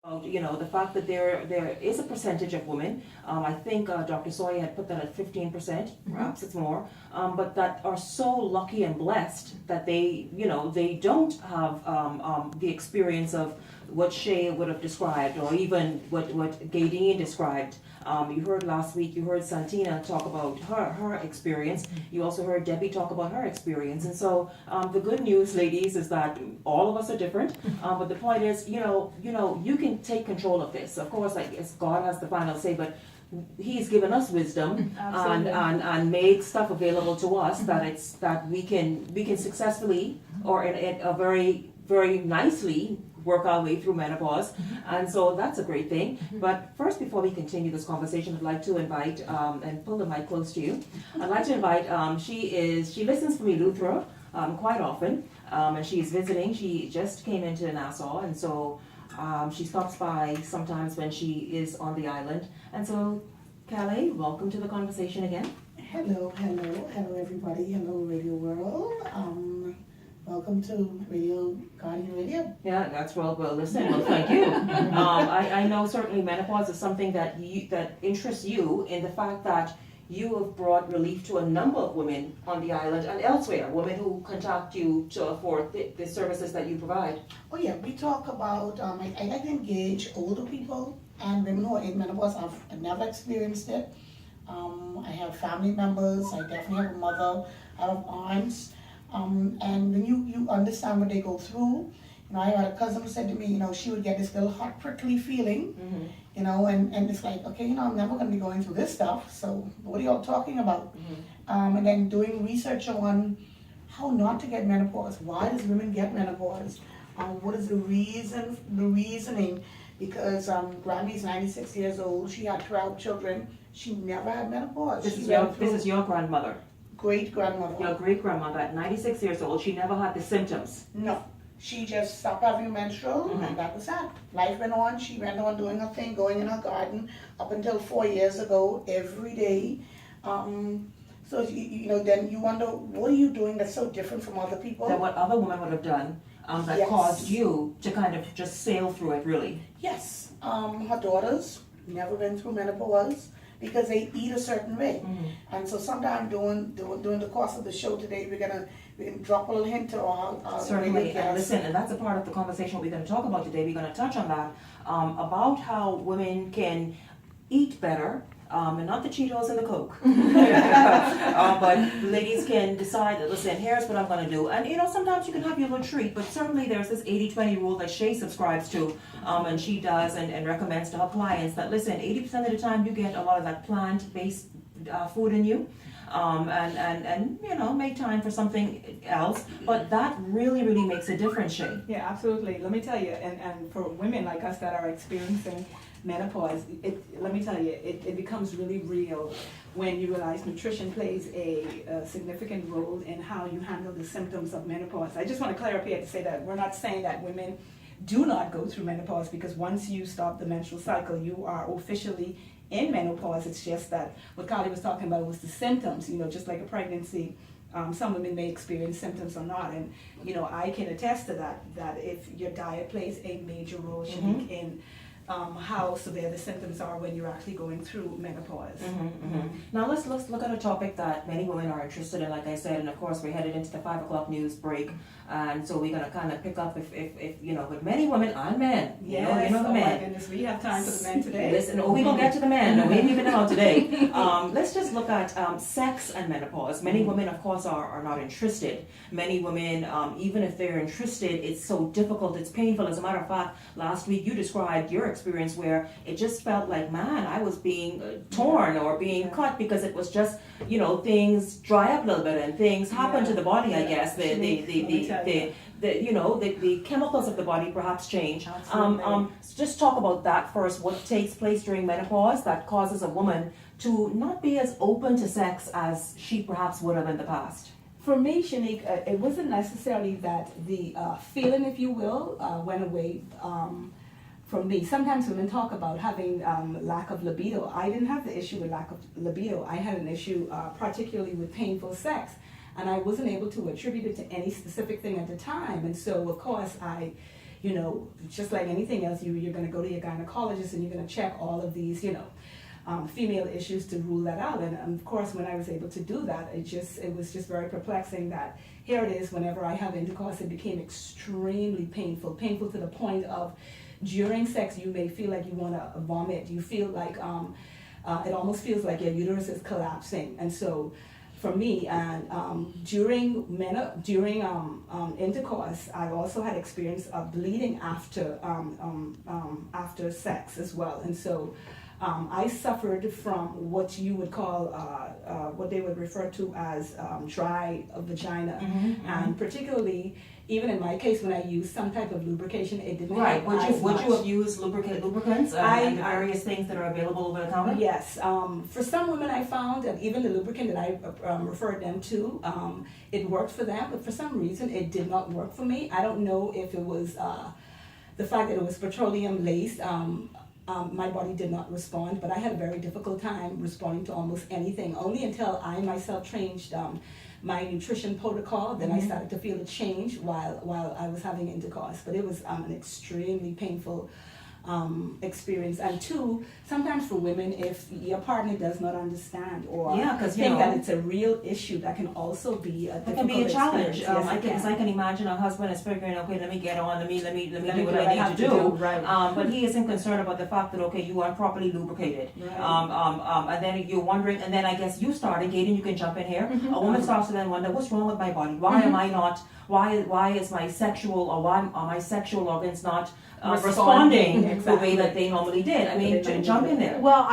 The fact that there is a percentage of women, I think Dr. Sawyer had put that at 15%, perhaps it's more, but that are so lucky and blessed that they don't have the experience of what Shay would have described, or even what Gaydeen described. You heard last week, you heard Santina talk about her experience. You also heard Debbie talk about her experience. And so the good news, ladies, is that all of us are different. But the point is, you can take control of this. Of course, like God has the final say, but He's given us wisdom and made stuff available to us that we can successfully, or in a very, very nicely, work our way through menopause. And so that's a great thing. But first, before we continue this conversation, I'd like to invite, and pull the mic close to you, I'd like to invite, she listens from Eleuthera quite often, and she's visiting. She just came into Nassau, and so she stops by sometimes when she is on the island. And so, Calais, welcome to the conversation again. Hello everybody. Hello Radio World. Welcome to Radio Guardian Radio. Yeah, that's well. Listen, well, thank you. I know certainly menopause is something that interests you, in the fact that you have brought relief to a number of women on the island and elsewhere, women who contact you for the services that you provide. Oh yeah, we talk about, I like to engage older people and women who are in menopause. I've never experienced it. I have family members, I definitely have a mother, I have aunts, and when you understand what they go through, I had a cousin who said to me, she would get this little hot prickly feeling, and it's like, okay, I'm never going to be going through this stuff, so what are y'all talking about? And then doing research on how not to get menopause. Why does women get menopause? What is the reasoning? Because Grammy's 96 years old, she had 12 children, she never had menopause. This is your grandmother. Great-grandmother. Your great-grandmother at 96 years old, she never had the symptoms. No. She just stopped having menstrual, and that was that. Life went on. She went on doing her thing, going in her garden up until 4 years ago, every day. So, then you wonder, what are you doing that's so different from other people? That what other women would have done that Yes. caused you to kind of just sail through it, really. Yes. Her daughters never been through menopause because they eat a certain way. And so sometime during the course of the show today, we can drop a little hint to our Certainly, and listen, and that's a part of the conversation we're going to talk about today. We're going to touch on that, about how women can eat better, and not the Cheetos and the Coke. But ladies can decide that, listen, here's what I'm going to do. And sometimes you can have your little treat, but certainly there's this 80-20 rule that Shay subscribes to, and she does and recommends to her clients that, listen, 80% of the time you get a lot of that plant-based food in you. And make time for something else, but that really makes a difference, Shay. Yeah, absolutely. Let me tell you, and for women like us that are experiencing menopause, it becomes really real when you realize nutrition plays a significant role in how you handle the symptoms of menopause. I just want to clarify to say that we're not saying that women do not go through menopause, because once you stop the menstrual cycle, you are officially in menopause. It's just that what Carly was talking about was the symptoms, just like a pregnancy. Some women may experience symptoms or not, and I can attest to that if your diet plays a major role, Shenique, in how severe the symptoms are when you're actually going through menopause. Now let's look at a topic that many women are interested in, like I said, and of course we're headed into the 5 o'clock news break, and so we're going to kind of pick up if but many women and men, Yes, the men. My goodness, we have time for the men today. Listen, we're going to get to the men, no, we ain't even out today. Let's just look at sex and menopause. Many women, of course, are not interested. Many women, even if they're interested, it's so difficult, it's painful. As a matter of fact, last week you described your experience where it just felt like, man, I was being torn or being cut, because it was just, things dry up a little bit and things happen to the body, I guess. The chemicals of the body perhaps change. Just talk about that first. What takes place during menopause that causes a woman to not be as open to sex as she perhaps would have in the past? For me, Shenique, it wasn't necessarily that the feeling, if you will, went away from me. Sometimes women talk about having lack of libido. I didn't have the issue with lack of libido. I had an issue particularly with painful sex, and I wasn't able to attribute it to any specific thing at the time. And so, of course, I you know, just like anything else, you're going to go to your gynecologist and you're going to check all of these, you know, female issues to rule that out. And of course, when I was able to do that, it was just very perplexing that here it is, whenever I have intercourse, it became extremely painful to the point of during sex, you may feel like you want to vomit. You feel like it almost feels like your uterus is collapsing. And so for me, and during intercourse, I also had experience of bleeding after sex as well. And so I suffered from what you would call, what they would refer to as dry vagina. And particularly, even in my case, when I used some type of lubrication, it didn't help as Would much. you have used lubricants and the various things that are available over the counter? Yes. For some women I found, and even the lubricant that I referred them to, it worked for them, but for some reason it did not work for me. I don't know if it was the fact that it was petroleum laced. My body did not respond, but I had a very difficult time responding to almost anything, only until I myself changed my nutrition protocol. Then I started to feel a change while I was having intercourse. But it was an extremely painful experience. And two, sometimes for women, if your partner does not understand or think that it's a real issue, that can also be a difficult a challenge. Yes, I can imagine a husband is figuring, okay, let me get on, let me do what I need to do. Right. But he isn't concerned about the fact that, okay, you aren't properly lubricated. Right. And then you're wondering, and then I guess you started, Gaten, you can jump in here. A woman starts to then wonder, what's wrong with my body? Why am I not? Why is my sexual or why are my sexual organs not responding the way that they normally did? I mean, jump in there. Well,